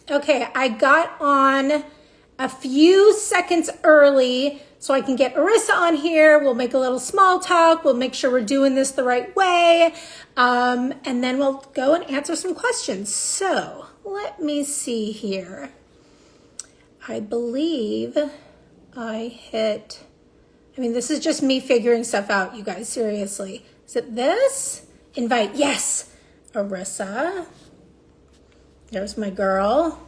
Okay, I got on a few seconds early so I can get Arisa on here. We'll make a little small talk. We'll make sure we're doing this the right way. And then we'll go and answer some questions. So let me see here. I believe I hit, this is just me figuring stuff out, you guys, seriously. Is it this? Invite, yes. Arisa. There's my girl.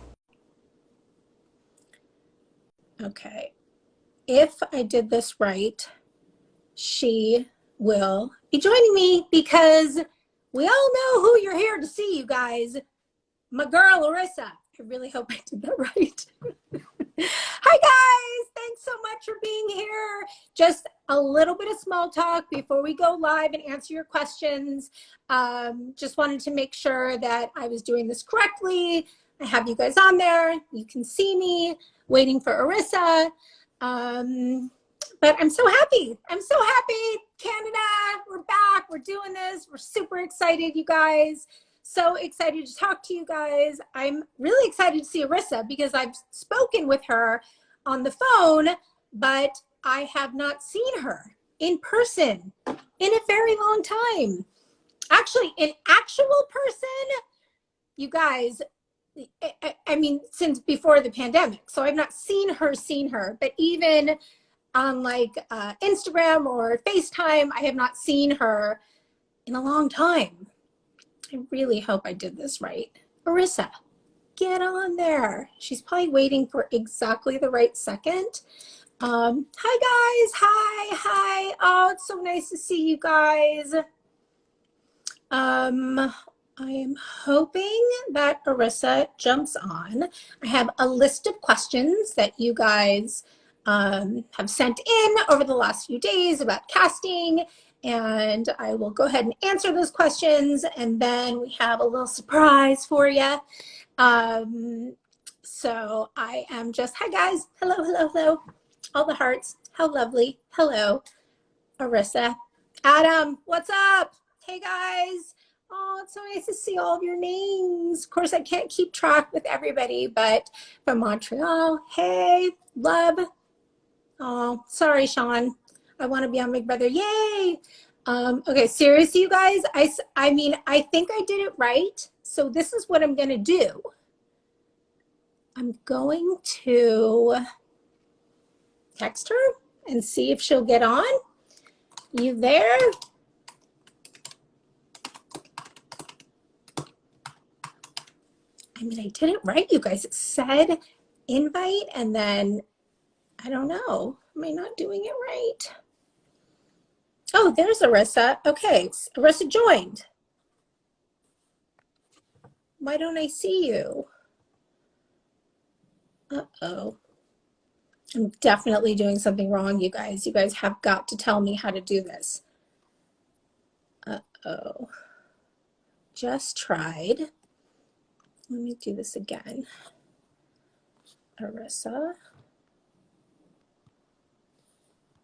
Okay. If I did this right, she will be joining me because we all know who you're here to see, you guys. My girl, Arisa. I really hope I did that right. Hi, guys. Thanks so much for being here. Just a little bit of small talk before we go live and answer your questions. Just wanted to make sure that I was doing this correctly. I have you guys on there. You can see me waiting for Arisa. But I'm so happy. I'm so happy. Canada, we're back. We're doing this. We're super excited, you guys. So excited to talk to you guys. I'm really excited to see Arisa because I've spoken with her on the phone, but I have not seen her in person in a very long time. Actually, in actual person, you guys, since before the pandemic. So I've not seen her, but even on like Instagram or FaceTime, I have not seen her in a long time. I really hope I did this right. Arisa, get on there. She's probably waiting for exactly the right second. Hi guys, hi. Oh, it's so nice to see you guys. I am hoping that Arisa jumps on. I have a list of questions that you guys have sent in over the last few days about casting, and I will go ahead and answer those questions, and then we have a little surprise for you. So I am just, hi guys, hello, all the hearts, how lovely, hello, Arisa. Adam, what's up? Hey guys. Oh, it's so nice to see all of your names. Of course, I can't keep track with everybody, but from Montreal, hey, love. Oh, sorry, Sean. I want to be on Big Brother. Yay. Okay, seriously, you guys, I think I did it right. So this is what I'm going to do. I'm going to text her and see if she'll get on. You there? I did it right, you guys. It said invite, and then, I don't know. Am I not doing it right? Oh, there's Arisa. Okay, Arisa joined. Why don't I see you? Uh-oh. I'm definitely doing something wrong, you guys. You guys have got to tell me how to do this. Uh-oh. Just tried. Let me do this again. Arisa.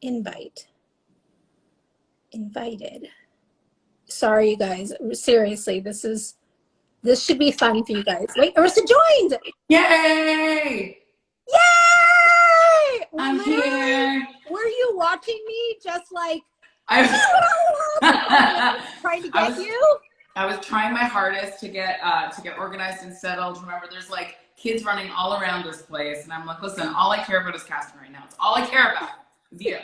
Invite. Invited. Sorry, you guys. Seriously, this should be fun for you guys. Wait, Arisa joined! Yay! Yay! I'm here. Were you watching me just like I trying to get you? I was trying my hardest to get organized and settled. Remember, there's like kids running all around this place, and I'm like, listen, all I care about is casting right now. It's all I care about is you.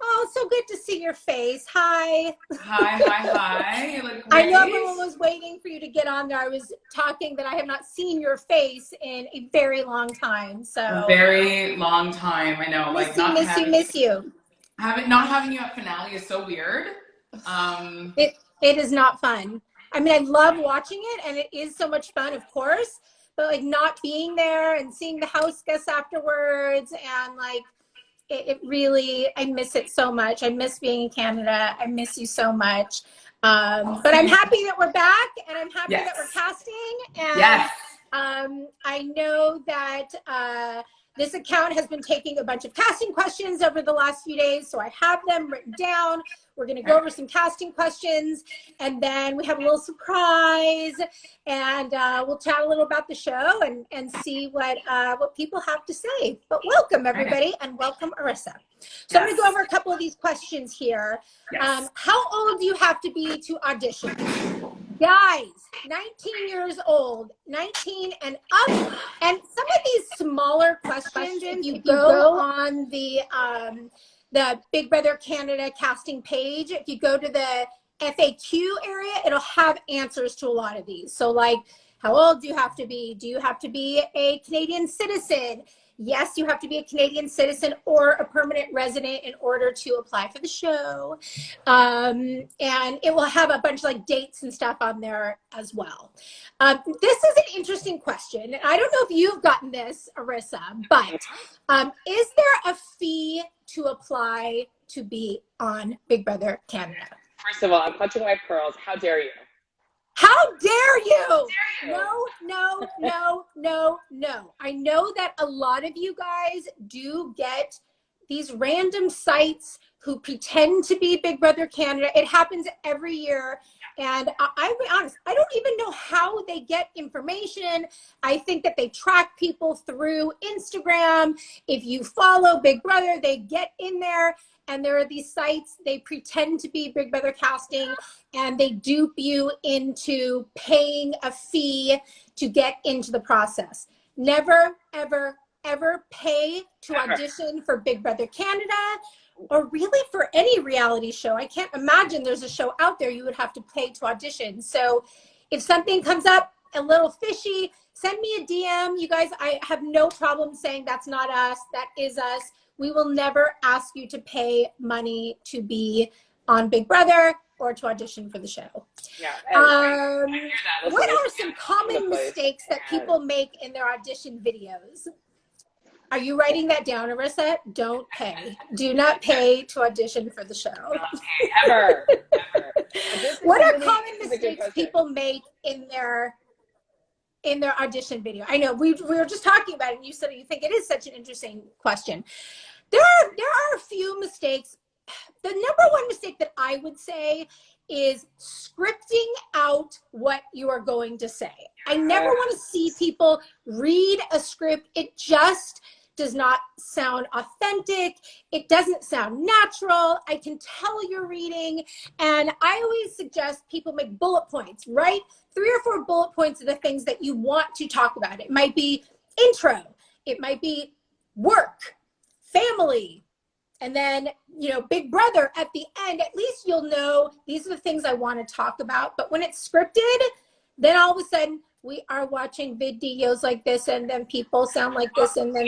Oh, so good to see your face. Hi. Hi. You look great. I know everyone was waiting for you to get on there. I was talking that I have not seen your face in a very long time. So a very long time. I know. Miss you. Not having you at finale is so weird. It is not fun. I love watching it, and it is so much fun, of course. But like not being there and seeing the house guests afterwards, and like it really, I miss it so much. I miss being in Canada. I miss you so much. But I'm happy that we're back, and I'm happy that we're casting. And I know that This account has been taking a bunch of casting questions over the last few days, so I have them written down. We're going to go over some casting questions, and then we have a little surprise, and we'll chat a little about the show and see what people have to say. But welcome, everybody, and welcome, Arisa. So I'm going to go over a couple of these questions here. Yes. How old do you have to be to audition? Guys, 19 years old, 19 and up. And some of these smaller questions, if you go on the Big Brother Canada casting page, if you go to the FAQ area, it'll have answers to a lot of these. So like, how old do you have to be? Do you have to be a Canadian citizen? Yes, you have to be a Canadian citizen or a permanent resident in order to apply for the show. And it will have a bunch of like dates and stuff on there as well. This is an interesting question. I don't know if you've gotten this, Arisa, but is there a fee to apply to be on Big Brother Canada? First of all, I'm clutching my pearls. How dare you? How dare you? How dare you? No, no, no, no, no. I know that a lot of you guys do get these random sites who pretend to be Big Brother Canada. It happens every year. And I'll be honest, I don't even know how they get information. I think that they track people through Instagram. If you follow Big Brother, they get in there. And there are these sites, they pretend to be Big Brother casting, and they dupe you into paying a fee to get into the process. Never, ever, ever pay to audition for Big Brother Canada, or really for any reality show. I can't imagine there's a show out there you would have to pay to audition. So if something comes up a little fishy, send me a DM. You guys, I have no problem saying that's not us, that is us. We will never ask you to pay money to be on Big Brother or to audition for the show. Yeah. What are some common mistakes that people make in their audition videos? Are you writing that down, Arisa? Don't pay. Do not pay to audition for the show. Ever. What are common mistakes people make in their audition video? I know we were just talking about it, and you said you think it is such an interesting question. There are a few mistakes. The number one mistake that I would say is scripting out what you are going to say. I never want to see people read a script. It just does not sound authentic. It doesn't sound natural. I can tell you're reading. And I always suggest people make bullet points, right? 3 or 4 bullet points of the things that you want to talk about. It might be intro. It might be work, family, and then, you know, Big Brother at the end. At least you'll know these are the things I want to talk about. But when it's scripted, then all of a sudden we are watching videos like this, and then people sound like this, and then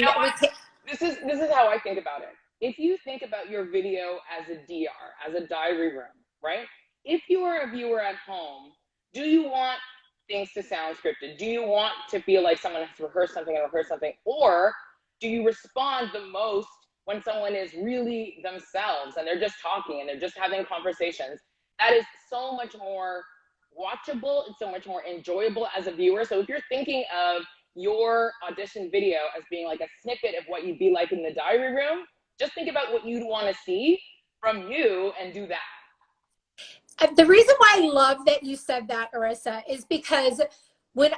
This is how I think about it. If you think about your video as a DR, as a diary room, right? If you are a viewer at home, do you want things to sound scripted? Do you want to feel like someone has to rehearse something, or do you respond the most when someone is really themselves and they're just talking and they're just having conversations? That is so much more watchable. It's so much more enjoyable as a viewer. So if you're thinking of your audition video as being like a snippet of what you'd be like in the diary room, just think about what you'd want to see from you and do that. The reason why I love that you said that, Arisa, is because when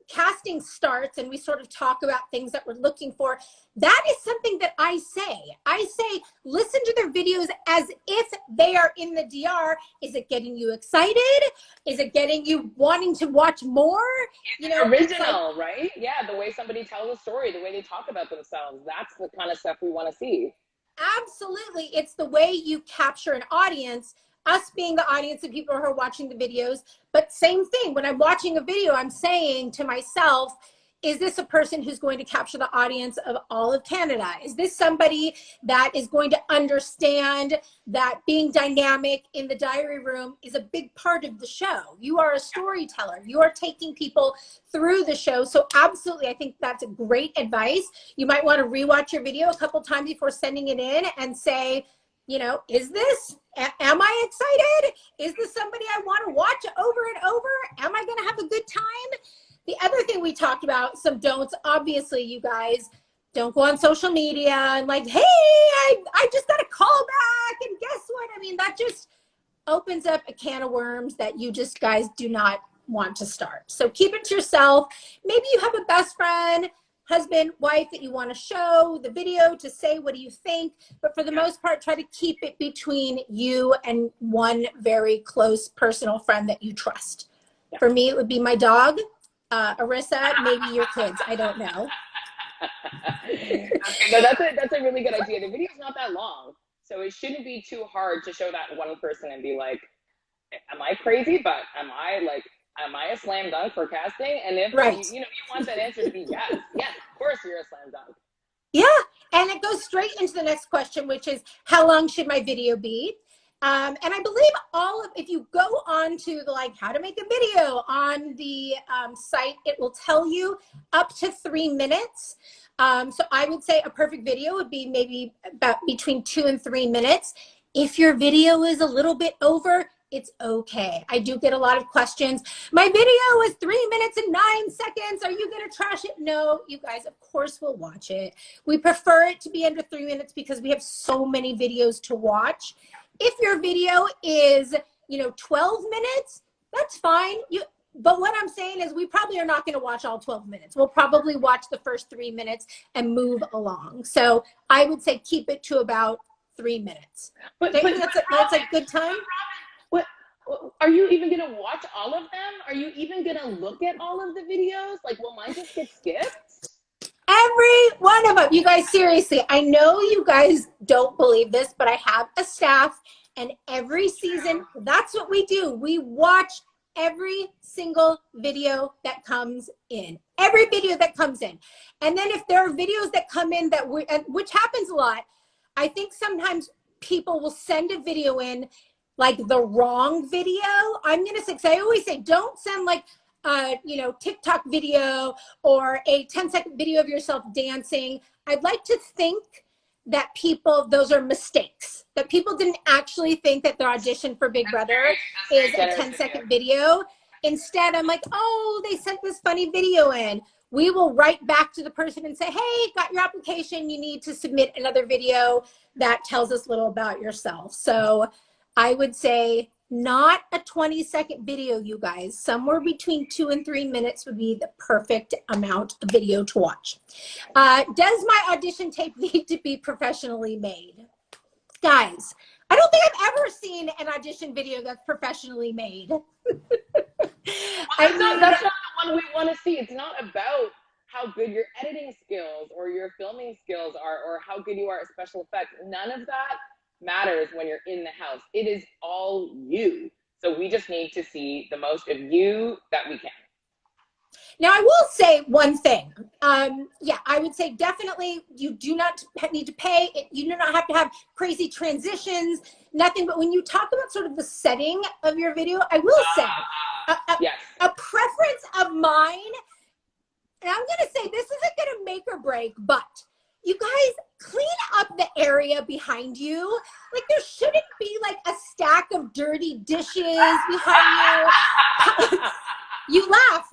casting starts and we sort of talk about things that we're looking for, that is something that I say. I say, listen to their videos as if they are in the DR. Is it getting you excited? Is it getting you wanting to watch more? You know, original, like, right? Yeah, the way somebody tells a story, the way they talk about themselves. That's the kind of stuff we want to see. Absolutely. It's the way you capture an audience, us being the audience of people who are watching the videos. But same thing, when I'm watching a video, I'm saying to myself, is this a person who's going to capture the audience of all of Canada? Is this somebody that is going to understand that being dynamic in the diary room is a big part of the show? You are a storyteller. You are taking people through the show. So absolutely, I think that's a great advice. You might want to rewatch your video a couple times before sending it in and say, you know, is this, am I excited? Is this somebody I want to watch over and over? Am I going to have a good time? The other thing we talked about some don'ts. Obviously, you guys don't go on social media and like, hey, I just got a call back. And guess what? I mean, that just opens up a can of worms that you just guys do not want to start. So keep it to yourself. Maybe you have a best friend, husband, wife that you want to show the video to say, what do you think? But for the most part, try to keep it between you and one very close personal friend that you trust. Yeah. For me, it would be my dog, Arisa, maybe your kids. I don't know. Okay, no, that's a really good idea. The video's not that long, so it shouldn't be too hard to show that one person and be like, am I crazy? But am I a slam dunk for casting? And if you want that answer to be yes, of course you're a slam dunk. Yeah, and it goes straight into the next question, which is how long should my video be? And I believe if you go on to the like how to make a video on the site, it will tell you up to 3 minutes. So I would say a perfect video would be maybe about between 2 and 3 minutes. If your video is a little bit over, it's okay. I do get a lot of questions. My video is 3 minutes and 9 seconds. Are you going to trash it? No, you guys, of course we'll watch it. We prefer it to be under 3 minutes because we have so many videos to watch. If your video is, 12 minutes, that's fine. But what I'm saying is we probably are not going to watch all 12 minutes. We'll probably watch the first 3 minutes and move along. So I would say keep it to about 3 minutes. But that's a good time. What are you even going to watch all of them? Are you even going to look at all of the videos? Like, will mine just get skipped? Every one of them. You guys, seriously, I know you guys don't believe this, but I have a staff, and every season, that's what we do. We watch every single video that comes in. Every video that comes in. And then if there are videos that come in which happens a lot, I think sometimes people will send a video in like the wrong video. I'm going to say, because I always say, don't send like TikTok video or a 10-second video of yourself dancing. I'd like to think that those are mistakes, that people didn't actually think that their audition for Big Brother is a 10-second video. Instead, I'm like, oh, they sent this funny video in. We will write back to the person and say, hey, got your application. You need to submit another video that tells us a little about yourself. So I would say not a 20-second video, you guys. Somewhere between 2 and 3 minutes would be the perfect amount of video to watch. Does my audition tape need to be professionally made? Guys, I don't think I've ever seen an audition video that's professionally made. That's not the one we want to see. It's not about how good your editing skills or your filming skills are or how good you are at special effects. None of that matters when you're in the house. It is all you. So we just need to see the most of you that we can. Now, I will say one thing. I would say definitely you do not need to pay. You do not have to have crazy transitions, nothing. But when you talk about sort of the setting of your video, I will say a preference of mine, and I'm going to say this isn't going to make or break, but you guys clean up the area behind you. Like there shouldn't be like a stack of dirty dishes behind you. You laugh,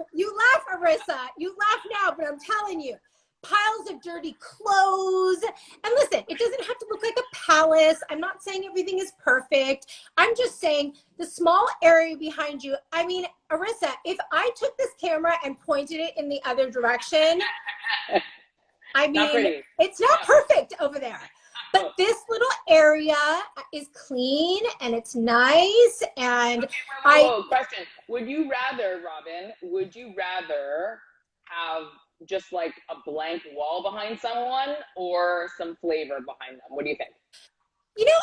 Arisa. You laugh now, but I'm telling you, piles of dirty clothes. And listen, it doesn't have to look like a palace. I'm not saying everything is perfect. I'm just saying the small area behind you. I mean, Arisa, if I took this camera and pointed it in the other direction, I mean, it's not perfect over there. But this little area is clean and it's nice. And question. Would you rather, Robyn, have just like a blank wall behind someone or some flavor behind them? What do you think? You know,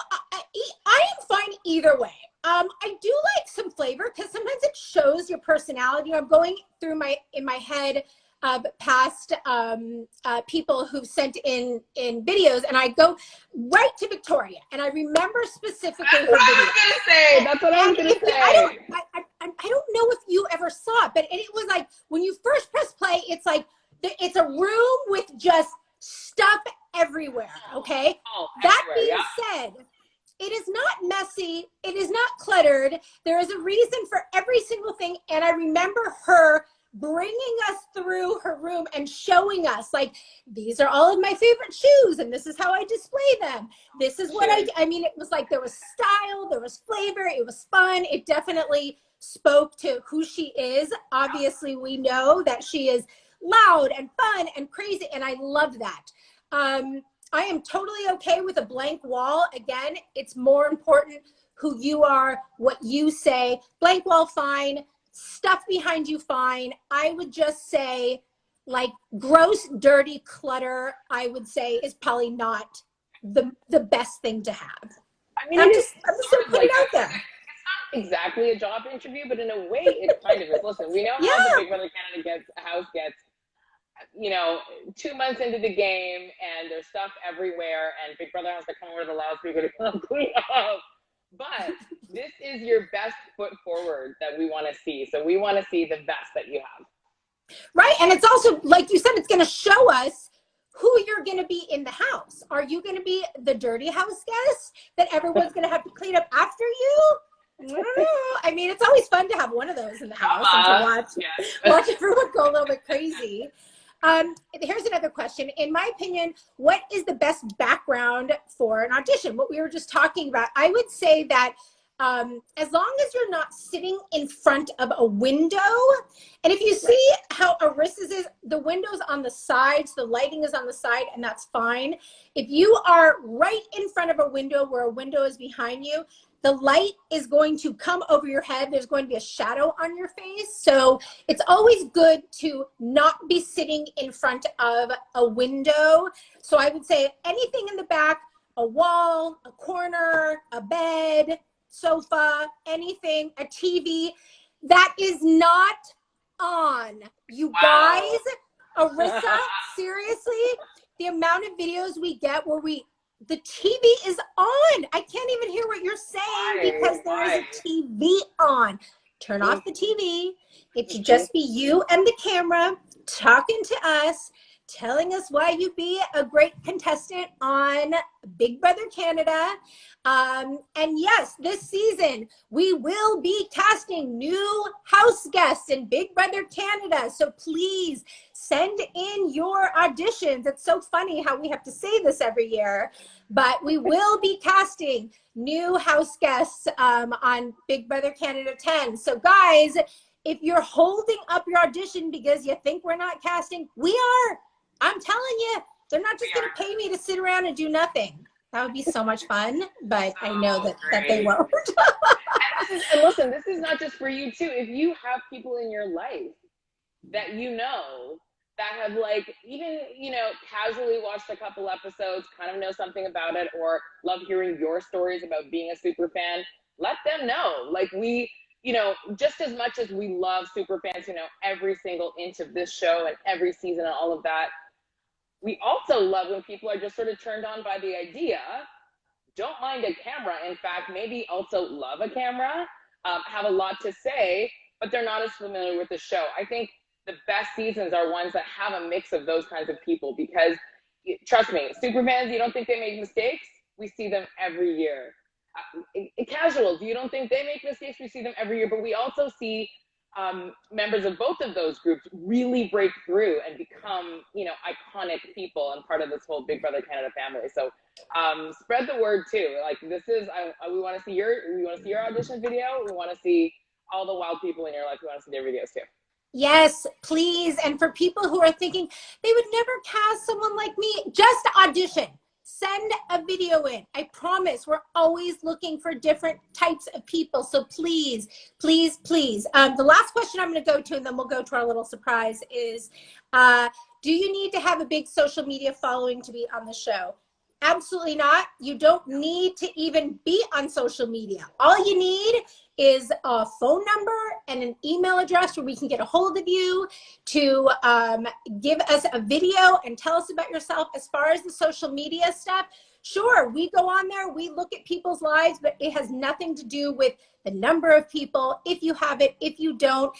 I am fine either way. I do like some flavor because sometimes it shows your personality. I'm going through in my head past people who've sent in videos, and I go right to Victoria, and I remember specifically her video. That's what I was gonna say. I don't know if you ever saw it, but it was like when you first press play, it's like it's a room with just stuff everywhere. Okay. That being said, it is not messy. It is not cluttered. There is a reason for every single thing, and I remember her bringing us through her room and showing us, like, these are all of my favorite shoes, and this is how I display them. This is what I mean, it was like there was style, there was flavor, it was fun. It definitely spoke to who she is. Obviously, we know that she is loud and fun and crazy, and I love that. I am totally okay with a blank wall. Again, it's more important who you are, what you say. Blank wall, fine. Stuff behind you, fine. I would just say, like, gross, dirty clutter, I would say, is probably not the best thing to have. I mean, I'm just gonna put it out there. It's not exactly a job interview, but in a way, it kind of is. Listen, we know how the Big Brother Canada house gets, you know, 2 months into the game, and there's stuff everywhere, and Big Brother has to come over to the loudspeaker to come clean up. But this is your best foot forward that we want to see. So we want to see the best that you have. Right. And it's also, like you said, it's going to show us who you're going to be in the house. Are you going to be the dirty house guest that everyone's going to have to clean up after you? I don't know. I mean, it's always fun to have one of those in the house and to watch everyone go a little bit crazy. Here's another question. In my opinion, what is the best background for an audition? What we were just talking about, I would say that as long as you're not sitting in front of a window, and if you see how Arisa's is, the window's on the sides, the lighting is on the side, and that's fine. If you are right in front of a window where a window is behind you, the light is going to come over your head. There's going to be a shadow on your face. So it's always good to not be sitting in front of a window. So I would say anything in the back, a wall, a corner, a bed, sofa, anything, a TV that is not on. You guys, Arisa, seriously, the amount of videos we get where the TV is on. I can't even hear what you're saying because there is a TV on. Turn off the TV. It should just be you and the camera talking to us, telling us why you'd be a great contestant on Big Brother Canada. And yes, this season, we will be casting new house guests in Big Brother Canada. So please send in your auditions. It's so funny how we have to say this every year, but we will be casting new house guests on Big Brother Canada 10. So guys, if you're holding up your audition because you think we're not casting, we are. I'm telling you, they're not just going to pay me to sit around and do nothing. That would be so much fun, but I know that they won't. And listen, this is not just for you too. If you have people in your life that you know that have, like, even, you know, casually watched a couple episodes, kind of know something about it, or love hearing your stories about being a super fan, let them know. Like, we, you know, just as much as we love super fans, you know, every single inch of this show and every season and all of that, we also love when people are just sort of turned on by the idea, don't mind a camera. In fact, maybe also love a camera, have a lot to say, but they're not as familiar with the show. I think the best seasons are ones that have a mix of those kinds of people because, trust me, super fans, you don't think they make mistakes? We see them every year. Casuals, you don't think they make mistakes? We see them every year, but we also see members of both of those groups really break through and become, you know, iconic people and part of this whole Big Brother Canada family. So spread the word too. Like, this is, we want to see your audition video. We want to see all the wild people in your life. We want to see their videos too. Yes, please. And for people who are thinking they would never cast someone like me, just audition. Send a video in. I promise we're always looking for different types of people. So please, please, please. The last question I'm going to go to, and then we'll go to our little surprise, is do you need to have a big social media following to be on the show? Absolutely not. You don't need to even be on social media. All you need is a phone number and an email address where we can get a hold of you to give us a video and tell us about yourself. As far as the social media stuff, sure, we go on there, we look at people's lives, but it has nothing to do with the number of people, if you have it, if you don't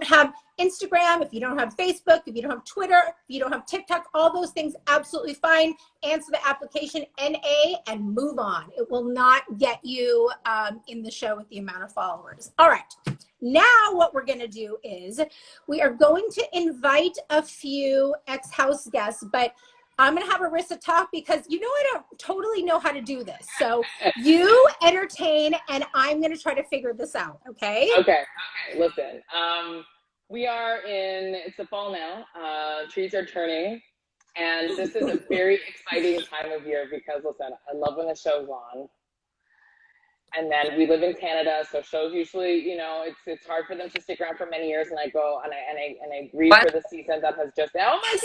have Instagram, if you don't have Facebook, if you don't have Twitter, if you don't have TikTok, all those things, absolutely fine. Answer the application NA and move on. It will not get you in the show with the amount of our followers. All right. Now what we're going to do is we are going to invite a few ex-house guests, but I'm going to have Arisa talk because you know I don't totally know how to do this. So you entertain and I'm going to try to figure this out, okay? Okay. Listen, it's the fall now. Trees are turning. And this is a very exciting time of year because, listen, I love when the show's on. And then we live in Canada, so shows usually, you know, it's hard for them to stick around for many years. And I go and I grieve for the season that has just. Oh my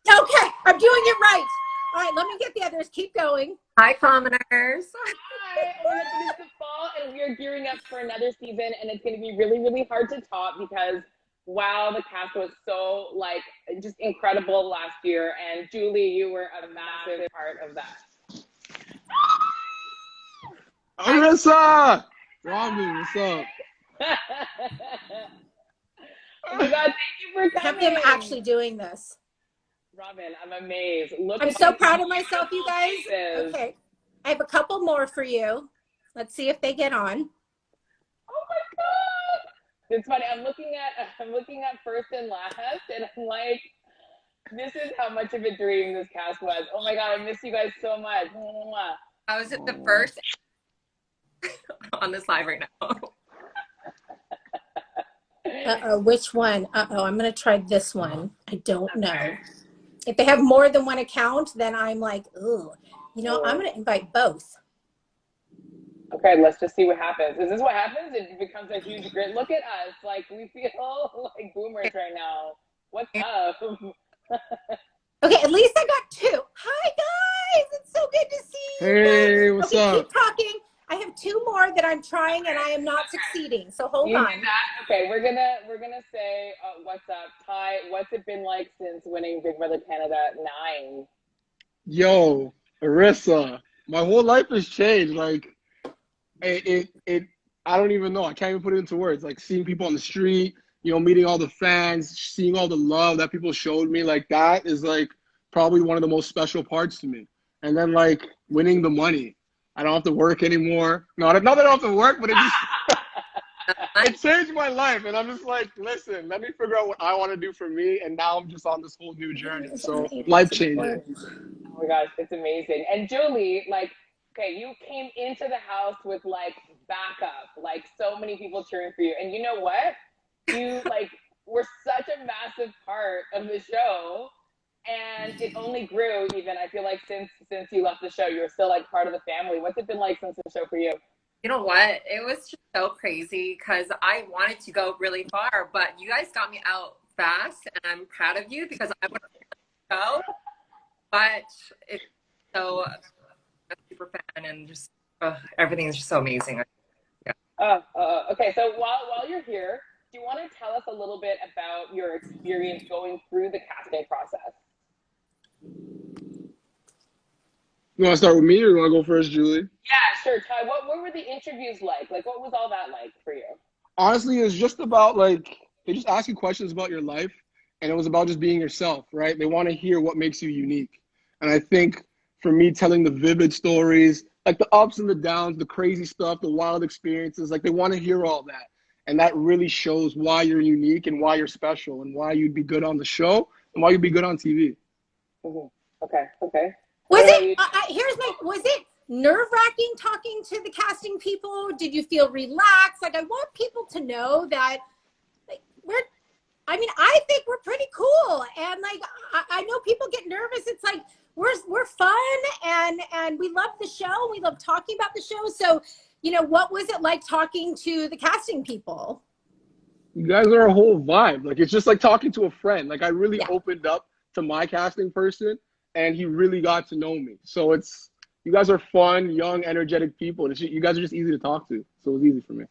God! Okay, I'm doing it right. All right, let me get the others. Keep going. Hi, commoners. Hi. But it's the fall, and we are gearing up for another season, and it's going to be really, really hard to top because. Wow, the cast was so just incredible last year, and Julie, you were a massive part of that. Arisa! Robyn, what's up? Oh my God, thank you for coming. Have them actually doing this. Robyn, I'm amazed. I'm so proud of myself, you guys. Okay, I have a couple more for you. Let's see if they get on. Oh my God. It's funny. I'm looking at first and last, and I'm like, this is how much of a dream this cast was. Oh my God, I miss you guys so much. I was at the first on this live right now. Uh-oh, which one? Uh-oh, I'm going to try this one. I don't know. If they have more than one account, then I'm like, ooh, you know, I'm going to invite both. Okay, let's just see what happens. Is this what happens? It becomes a huge grid. Look at us. Like, we feel like boomers right now. What's up? Okay, at least I got two. Hi, guys. It's so good to see you. Hey, what's up? Keep talking. I have two more that I'm trying and I am not succeeding. So hold on. Okay, we're gonna say what's up, Ty. What's it been like since winning Big Brother Canada 9? Yo, Arisa, my whole life has changed. Like, I don't even know. I can't even put it into words. Like seeing people on the street, you know, meeting all the fans, seeing all the love that people showed me, like that is like probably one of the most special parts to me. And then like winning the money. I don't have to work anymore. No, not that I don't have to work, but it just it changed my life. And I'm just like, listen, let me figure out what I want to do for me. And now I'm just on this whole new journey. So life changing. Oh my gosh, it's amazing. And Julie, like, okay, you came into the house with like backup, like so many people cheering for you. And you know what? You like were such a massive part of the show. And it only grew even, I feel like, since you left the show. You're still like part of the family. What's it been like since the show for you? You know what? It was just so crazy because I wanted to go really far, but you guys got me out fast, and I'm proud of you because I would have go. But it's so I'm a super fan, and just everything is just so amazing. Yeah. Okay, so while you're here, do you want to tell us a little bit about your experience going through the casting process? You want to start with me or you want to go first, Julie? Yeah, sure. Ty, what were the interviews like? Like, what was all that like for you? Honestly, it's just about like, they just ask you questions about your life, and it was about just being yourself, right? They want to hear what makes you unique. And I think for me, telling the vivid stories, like the ups and the downs, the crazy stuff, the wild experiences, like they want to hear all that. And that really shows why you're unique and why you're special and why you'd be good on the show and why you'd be good on TV. Mm-hmm. Okay. Was it nerve-wracking talking to the casting people? Did you feel relaxed? Like, I want people to know that like I think we're pretty cool. And like, I know people get nervous. It's like, we're fun and we love the show. We love talking about the show. So, you know, what was it like talking to the casting people? You guys are a whole vibe. Like, it's just like talking to a friend. Like, I really opened up to my casting person, and he really got to know me. So you guys are fun, young, energetic people. You guys are just easy to talk to. So it was easy for me.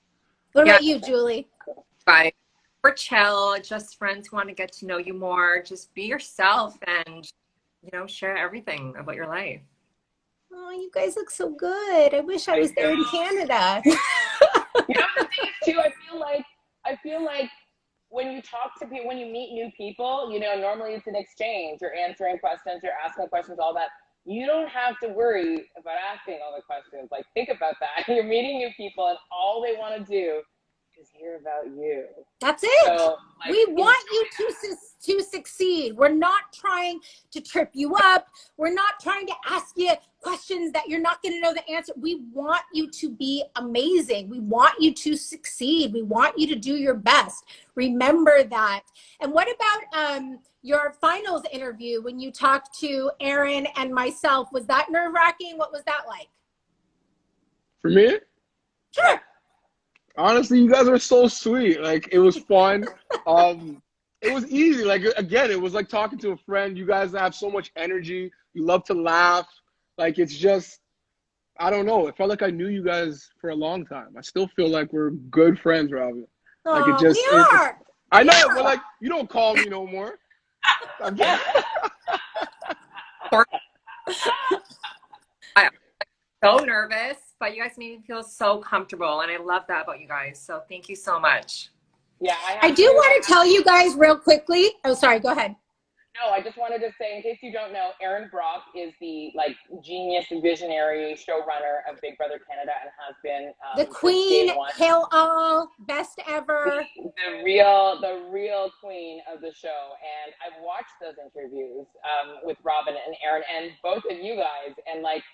What about you, Julie? Bye. We're chill, just friends who want to get to know you more. Just be yourself and, you know, share everything about your life. Oh, you guys look so good. I wish I was there in Canada. You know the thing is too, I feel like when you talk to people, when you meet new people, you know, normally it's an exchange. You're answering questions, you're asking questions, all that. you don't have to worry about asking all the questions. Like, think about that. You're meeting new people, and all they want to do is hear about you. That's it. So, like, we want you to succeed. We're not trying to trip you up. We're not trying to ask you questions that you're not going to know the answer. We want you to be amazing. We want you to succeed. We want you to do your best. Remember that. And what about your finals interview when you talked to Aaron and myself? Was that nerve-wracking? What was that like? For me? Sure. Honestly, you guys are so sweet. Like, it was fun. It was easy. Like, again, it was like talking to a friend. You guys have so much energy. You love to laugh. Like, it's just, I don't know. It felt like I knew you guys for a long time. I still feel like we're good friends, Robyn. Like, it just, we are. I know, but like, you don't call me no more. I'm just, I'm so nervous, but you guys made me feel so comfortable, and I love that about you guys. So thank you so much. Yeah, I do want to tell you guys real quickly. Oh, sorry. Go ahead. No, I just wanted to say, in case you don't know, Erin Brock is the genius, visionary showrunner of Big Brother Canada, and has been the queen, hail all, best ever. The real queen of the show. And I've watched those interviews with Robyn and Erin, and both of you guys, and like,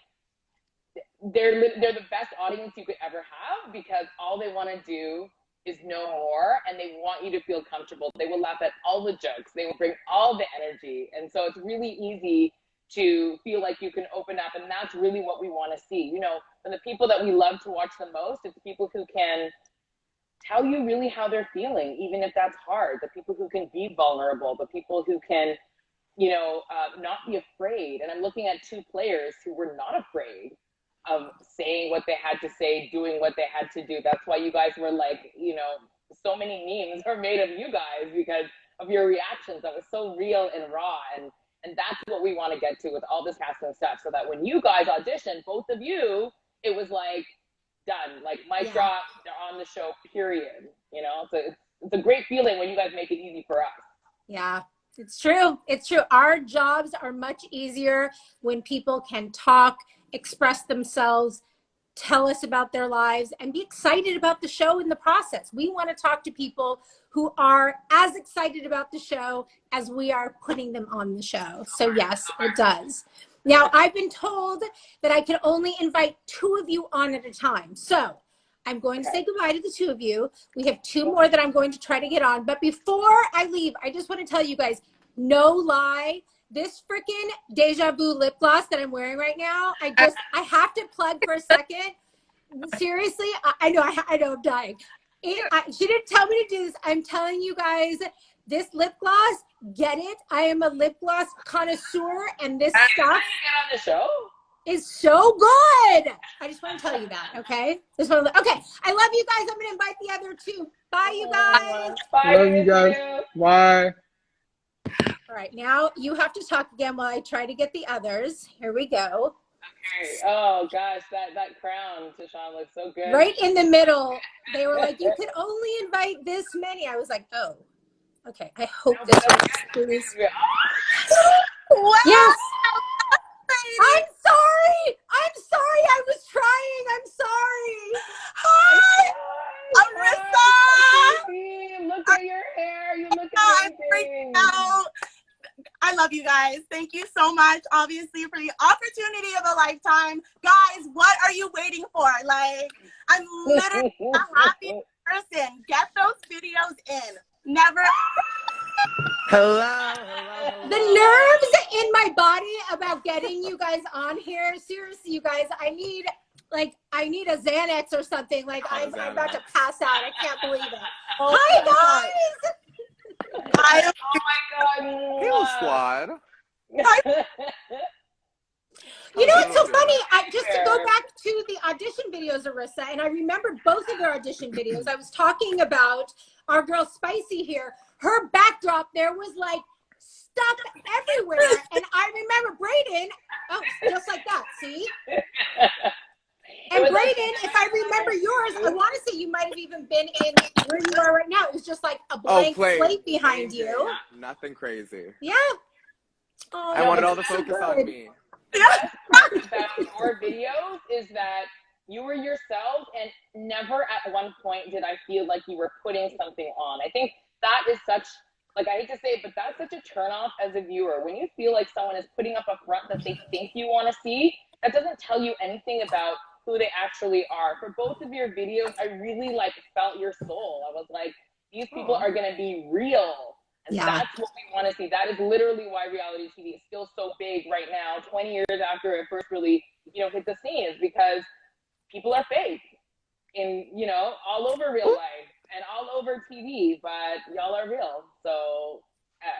they're the best audience you could ever have, because all they want to do is know more, and they want you to feel comfortable. They will laugh at all the jokes. They will bring all the energy. And so it's really easy to feel like you can open up, and that's really what we want to see. You know, and the people that we love to watch the most, it's the people who can tell you really how they're feeling, even if that's hard. The people who can be vulnerable, the people who can, you know, not be afraid. And I'm looking at two players who were not afraid of saying what they had to say, doing what they had to do. That's why you guys were like, you know, so many memes are made of you guys because of your reactions. That was so real and raw. And that's what we want to get to with all this casting stuff, so that when you guys auditioned, both of you, it was like done, like mic drop, they're on the show, period. You know, so it's a great feeling when you guys make it easy for us. Yeah. It's true. It's true. Our jobs are much easier when people can talk, express themselves, tell us about their lives, and be excited about the show in the process. We want to talk to people who are as excited about the show as we are putting them on the show. So yes, it does. Now, I've been told that I can only invite 2 of you on at a time. So I'm going to say goodbye to the 2 of you. We have 2 more that I'm going to try to get on. But before I leave, I just want to tell you guys, no lie, this freaking Deja Vu lip gloss that I'm wearing right now, I have to plug for a second. Seriously, I know I'm dying. She didn't tell me to do this. I'm telling you guys, this lip gloss, get it. I am a lip gloss connoisseur, and this stuff get on the show is so good. I just want to tell you that, okay? Okay, I love you guys. I'm going to invite the other 2. Bye, you guys. Bye. love you guys. Bye. All right, now you have to talk again while I try to get the others. Here we go. Okay. Oh gosh, that crown, Tychon, looks so good. Right in the middle. They were like, you could only invite this many. I was like, oh, okay. I hope this works, please. Wow. Yes. I'm sorry. I was trying. I'm sorry. Hi, Arisa. Look at your hair. You look I'm amazing. freaking out. I love you guys. Thank you so much, obviously, for the opportunity of a lifetime. Guys, what are you waiting for? Like, I'm literally a happy person. Get those videos in. Never. Hello. The nerves in my body about getting you guys on here. Seriously, you guys, I need a Xanax or something. Like, I'm about to pass out. I can't believe it. Oh, hi, guys. Oh my God. Hello, squad. You know what's so funny? Just to go back to the audition videos, Arisa, and I remember both of their audition videos. I was talking about our girl SpicyV here. Her backdrop there was like stuff everywhere. And I remember Breydon, oh, just like that, see? And Breydon, if I remember yours, I want to say you might have even been in where you are right now. It was just like a blank slate behind you. Nothing crazy. Yeah. Oh, I wanted all the focus on me. The best part about your videos is that you were yourself, and never at one point did I feel like you were putting something on. I think that is such, like, I hate to say it, but that's such a turnoff as a viewer. When you feel like someone is putting up a front that they think you want to see, that doesn't tell you anything about who they actually are. For both of your videos, I really like felt your soul. I was like, these people are going to be real. And that's what we want to see. That is literally why reality TV is still so big right now, 20 years after it first really, hit the scene, is because people are fake in, all over real life and all over TV, but y'all are real. So,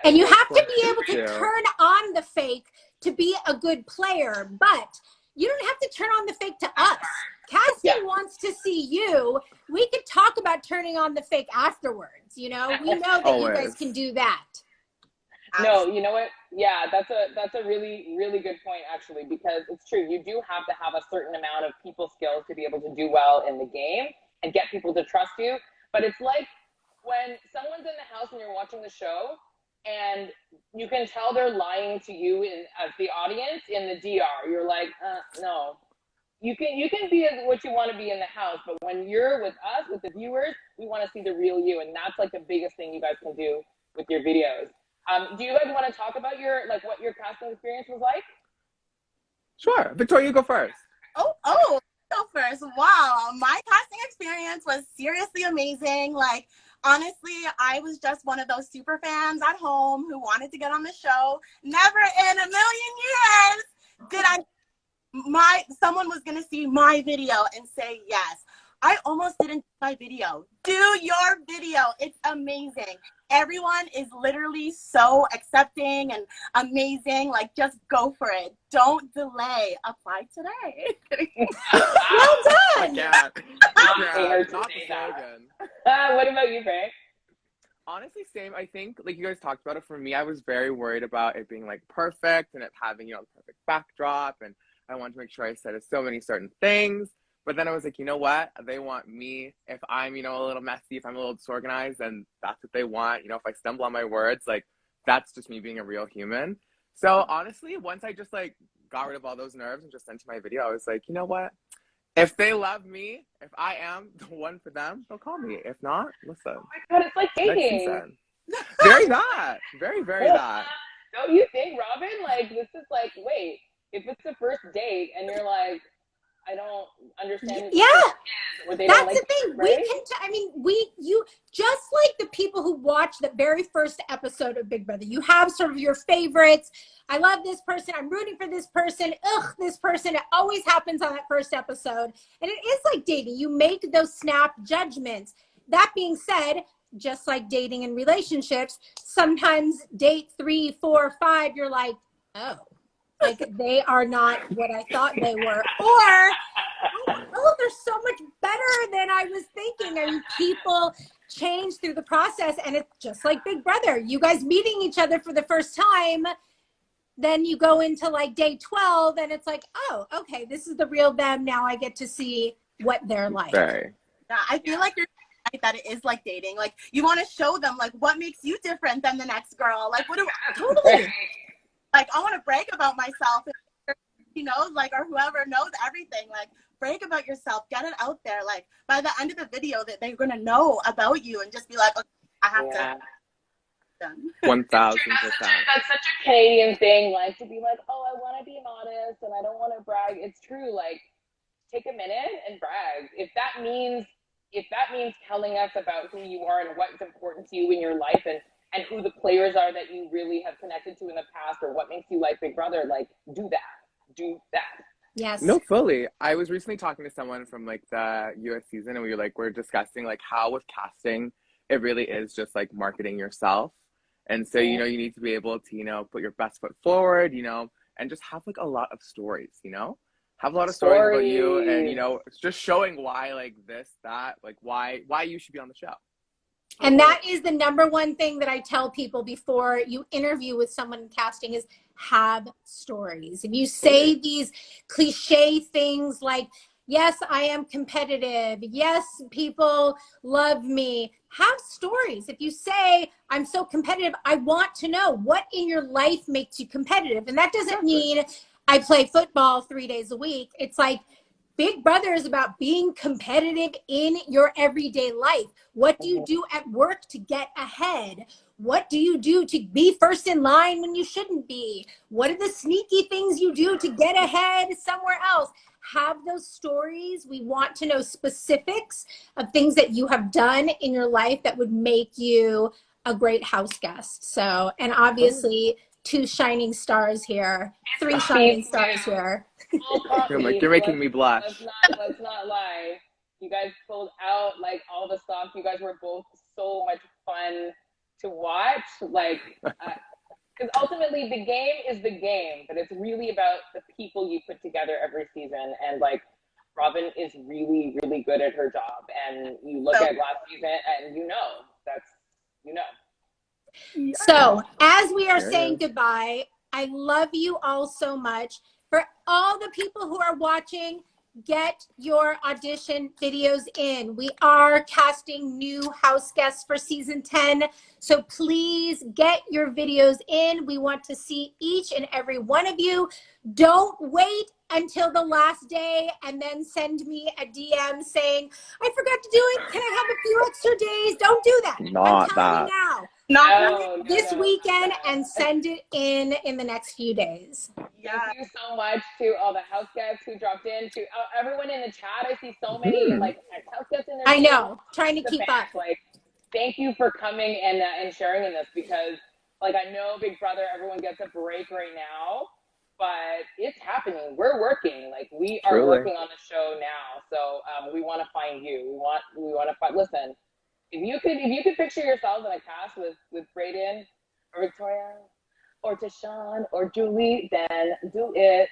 and you have to be able to turn on the fake to be a good player, but you don't have to turn on the fake to us. Cassie wants to see you. We could talk about turning on the fake afterwards. We know that you guys can do that. No, you know what? Yeah, that's a really, really good point, actually, because it's true. You do have to have a certain amount of people skills to be able to do well in the game and get people to trust you. But it's like when someone's in the house and you're watching the show and you can tell they're lying to you as the audience in the DR. You're like, no. You can be what you want to be in the house, but when you're with us, with the viewers, we want to see the real you, and that's like the biggest thing you guys can do with your videos. Do you guys want to talk about what your casting experience was like? Sure. Victoria, you go first. Oh, go first. Wow. My casting experience was seriously amazing. Like, honestly, I was just one of those super fans at home who wanted to get on the show. Never in a million years did someone was going to see my video and say yes. I almost didn't do my video. Do your video. It's amazing. Everyone is literally so accepting and amazing. Like, just go for it. Don't delay. Apply today. Well done. Not the slogan. What about you, Frank? Honestly, same. I think, like you guys talked about it, for me, I was very worried about it being like perfect and it having, the perfect backdrop. And I wanted to make sure I said so many certain things. But then I was like, you know what? They want me. If I'm, a little messy, if I'm a little disorganized, then that's what they want. If I stumble on my words, like, that's just me being a real human. So honestly, once I just got rid of all those nerves and just sent my video, I was like, you know what? If they love me, if I am the one for them, they'll call me. If not, listen. Oh my God, it's like dating. Very that. Very, very that. Don't you think, Robyn? This is wait, if it's the first date and you're like, I don't understand. Yeah, that's the thing. Right? You just like the people who watch the very first episode of Big Brother. You have sort of your favorites. I love this person. I'm rooting for this person. Ugh, this person. It always happens on that first episode. And it is like dating. You make those snap judgments. That being said, just like dating and relationships, sometimes date 3, 4, 5, you're like, oh. They are not what I thought they were. Or, oh, they're so much better than I was thinking. And people change through the process. And it's just like Big Brother. You guys meeting each other for the first time. Then you go into day 12 and it's like, oh, okay, this is the real them. Now I get to see what they're like. Right. Yeah, I feel like you're right that it is like dating. Like, you want to show them, what makes you different than the next girl. What do Totally. I want to brag about myself, or whoever knows everything. Brag about yourself, get it out there. By the end of the video, that they're going to know about you and just be like, okay, I have to. 1000%. That's such a Canadian thing, to be like, oh, I want to be modest and I don't want to brag. It's true. Take a minute and brag. If that means telling us about who you are and what's important to you in your life and who the players are that you really have connected to in the past, or what makes you like Big Brother, do that. Yes. No, fully. I was recently talking to someone from the US season, and we were discussing how with casting, it really is just marketing yourself. And so, you need to be able to, put your best foot forward, and just have a lot of stories, have a lot of stories about you, and, just showing why this, that, why you should be on the show. And that is the number one thing that I tell people before you interview with someone in casting is have stories. If you say these cliche things like, yes, I am competitive. Yes, people love me. Have stories. If you say, I'm so competitive, I want to know what in your life makes you competitive. And that doesn't mean I play football 3 days a week. It's like Big Brother is about being competitive in your everyday life. What do you do at work to get ahead? What do you do to be first in line when you shouldn't be? What are the sneaky things you do to get ahead somewhere else? Have those stories. We want to know specifics of things that you have done in your life that would make you a great house guest. So, and obviously 2 shining stars here, 3 shining stars here. You're making me blush. Let's not lie. You guys pulled out like all the stops. You guys were both so much fun to watch. Like, because ultimately the game is the game, but it's really about the people you put together every season. And like, Robyn is really, really good at her job. And you look at last season, and you know. So as we are saying goodbye, I love you all so much. For all the people who are watching, get your audition videos in. We are casting new house guests for season 10. So please get your videos in. We want to see each and every one of you. Don't wait until the last day and then send me a DM saying, I forgot to do it. Can I have a few extra days? Don't do that. I'm telling you now. No, This weekend and send it in the next few days. Thank you so much to all the house guests who dropped in, to everyone in the chat. I see so many like house guests in there. I know, trying to keep up. Like, thank you for coming and sharing in this, because like I know Big Brother, everyone gets a break right now, but it's happening. We're working. Like we are working on the show now. So we want to find you. We want to find. Listen, if you could picture yourself in a cast with Breydon or Victoria or Tychon or Julie, then do it.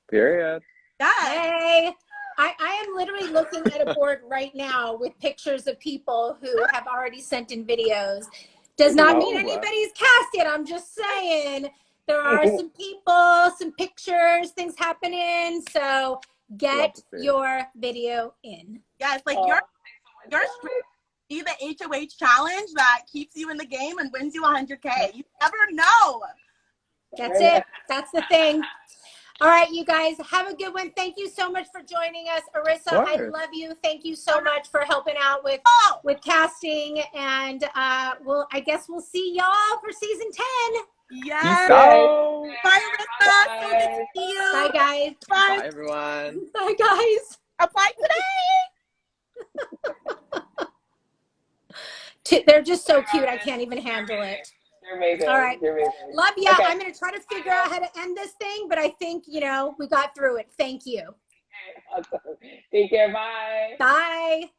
Period. Hey, I am literally looking at a board right now with pictures of people who have already sent in videos. Does not mean anybody's cast yet. I'm just saying there are some people, some pictures, things happening. So get your video in. Yes, like your be the HOH challenge that keeps you in the game and wins you 100K. You never know. That's it. That's the thing. All right, you guys, have a good one. Thank you so much for joining us. Arisa, I love you. Thank you so much for helping out with casting. And I guess we'll see y'all for season 10. Yes. Go. Bye, Arisa. So good to see you. Bye, guys. Bye. Bye, everyone. Bye, guys. Apply today. They're just so cute. I can't even handle it. You're amazing. All right. You're amazing. Love ya. Okay. I'm going to try to figure out how to end this thing, but I think, we got through it. Thank you. Awesome. Take care. Bye. Bye.